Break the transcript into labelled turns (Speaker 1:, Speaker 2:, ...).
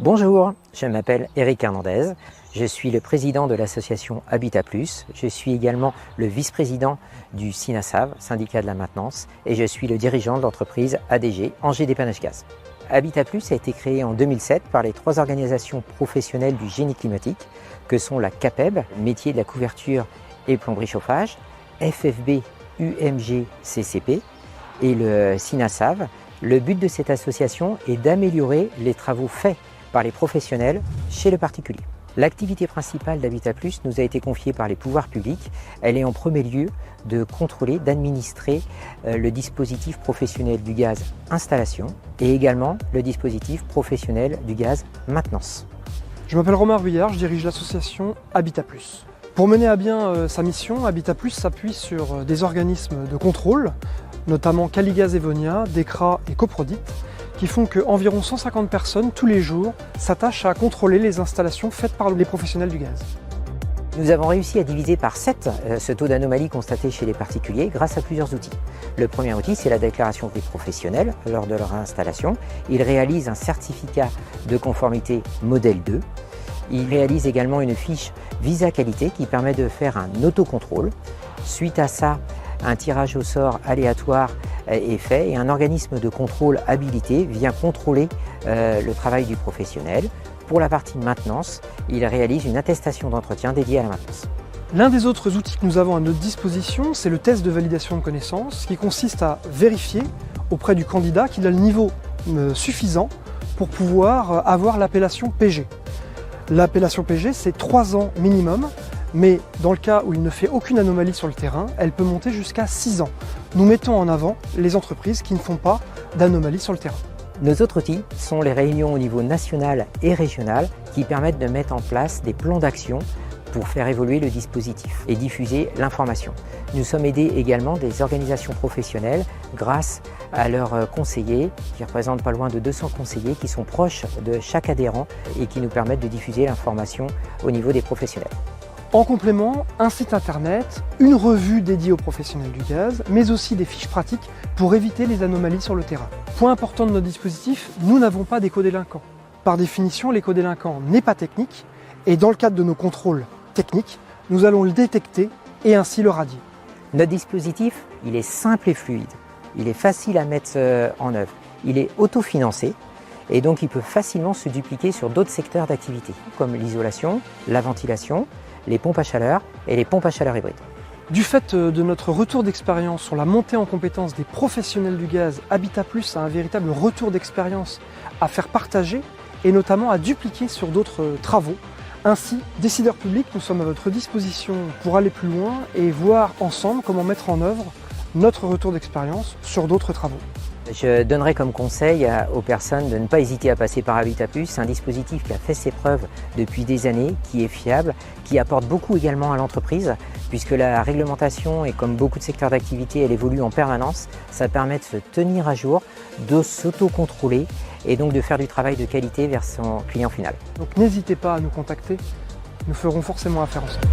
Speaker 1: Bonjour, je m'appelle Eric Hernandez, je suis le président de l'association Habitat Plus, je suis également le vice-président du SINASAV, syndicat de la maintenance, et je suis le dirigeant de l'entreprise ADG, Angers Dépannage Gaz. Habitat Plus a été créé en 2007 par les 3 organisations professionnelles du génie climatique, que sont la CAPEB, métier de la couverture et plomberie chauffage, FFB, UMG, CCP, et le SINASAV. Le but de cette association est d'améliorer les travaux faits par les professionnels chez le particulier. L'activité principale d'Habitat Plus nous a été confiée par les pouvoirs publics. Elle est en premier lieu de contrôler, d'administrer le dispositif professionnel du gaz installation et également le dispositif professionnel du gaz maintenance.
Speaker 2: Je m'appelle Romain Ruyard, je dirige l'association Habitat Plus. Pour mener à bien sa mission, Habitat Plus s'appuie sur des organismes de contrôle, notamment Caligaz Evonia, Decra et Coprodit, qui font qu'environ 150 personnes tous les jours s'attachent à contrôler les installations faites par les professionnels du gaz.
Speaker 1: Nous avons réussi à diviser par 7 ce taux d'anomalie constaté chez les particuliers grâce à plusieurs outils. Le premier outil, c'est la déclaration des professionnels lors de leur installation. Ils réalisent un certificat de conformité modèle 2. Ils réalisent également une fiche Visa Qualité qui permet de faire un autocontrôle. Suite à ça, un tirage au sort aléatoire est fait et un organisme de contrôle habilité vient contrôler le travail du professionnel. Pour la partie maintenance, il réalise une attestation d'entretien dédiée à la maintenance.
Speaker 2: L'un des autres outils que nous avons à notre disposition, c'est le test de validation de connaissances qui consiste à vérifier auprès du candidat qu'il a le niveau suffisant pour pouvoir avoir l'appellation PG. L'appellation PG, c'est 3 ans minimum, mais dans le cas où il ne fait aucune anomalie sur le terrain, elle peut monter jusqu'à 6 ans. Nous mettons en avant les entreprises qui ne font pas d'anomalies sur le terrain.
Speaker 1: Nos autres outils sont les réunions au niveau national et régional qui permettent de mettre en place des plans d'action pour faire évoluer le dispositif et diffuser l'information. Nous sommes aidés également des organisations professionnelles grâce à leurs conseillers qui représentent pas loin de 200 conseillers qui sont proches de chaque adhérent et qui nous permettent de diffuser l'information au niveau des professionnels.
Speaker 2: En complément, un site internet, une revue dédiée aux professionnels du gaz, mais aussi des fiches pratiques pour éviter les anomalies sur le terrain. Point important de notre dispositif, nous n'avons pas d'éco-délinquants. Par définition, l'éco-délinquant n'est pas technique et dans le cadre de nos contrôles techniques, nous allons le détecter et ainsi le radier.
Speaker 1: Notre dispositif, il est simple et fluide, il est facile à mettre en œuvre, il est autofinancé et donc il peut facilement se dupliquer sur d'autres secteurs d'activité comme l'isolation, la ventilation, les pompes à chaleur et les pompes à chaleur hybrides.
Speaker 2: Du fait de notre retour d'expérience sur la montée en compétence des professionnels du gaz, Habitat Plus a un véritable retour d'expérience à faire partager et notamment à dupliquer sur d'autres travaux. Ainsi, décideurs publics, nous sommes à votre disposition pour aller plus loin et voir ensemble comment mettre en œuvre notre retour d'expérience sur d'autres travaux.
Speaker 1: Je donnerai comme conseil aux personnes de ne pas hésiter à passer par Habitat Plus. C'est un dispositif qui a fait ses preuves depuis des années, qui est fiable, qui apporte beaucoup également à l'entreprise, puisque la réglementation, et comme beaucoup de secteurs d'activité, elle évolue en permanence. Ça permet de se tenir à jour, de s'auto-contrôler et donc de faire du travail de qualité vers son client final.
Speaker 2: Donc n'hésitez pas à nous contacter, nous ferons forcément affaire ensemble.